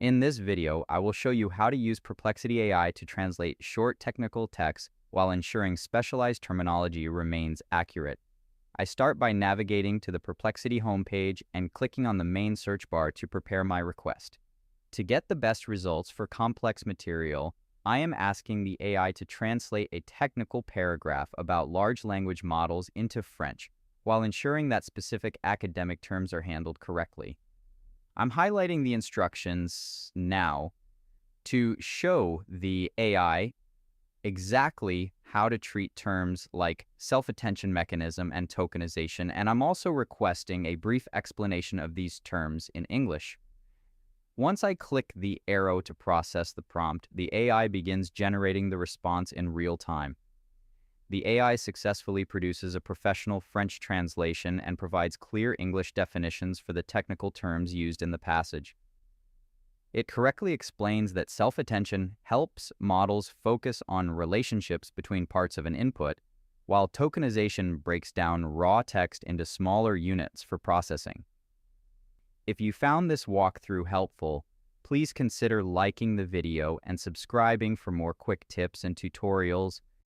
In this video, I will show you how to use Perplexity AI to translate short technical text while ensuring specialized terminology remains accurate. I start by navigating to the Perplexity homepage and clicking on the main search bar to prepare my request. To get the best results for complex material, I am asking the AI to translate a technical paragraph about large language models into French, while ensuring that specific academic terms are handled correctly. I'm highlighting the instructions now to show the AI exactly how to treat terms like self-attention mechanism and tokenization, and I'm also requesting a brief explanation of these terms in English. Once I click the arrow to process the prompt, the AI begins generating the response in real time. The AI successfully produces a professional French translation and provides clear English definitions for the technical terms used in the passage. It correctly explains that self-attention helps models focus on relationships between parts of an input, while tokenization breaks down raw text into smaller units for processing. If you found this walkthrough helpful, please consider liking the video and subscribing for more quick tips and tutorials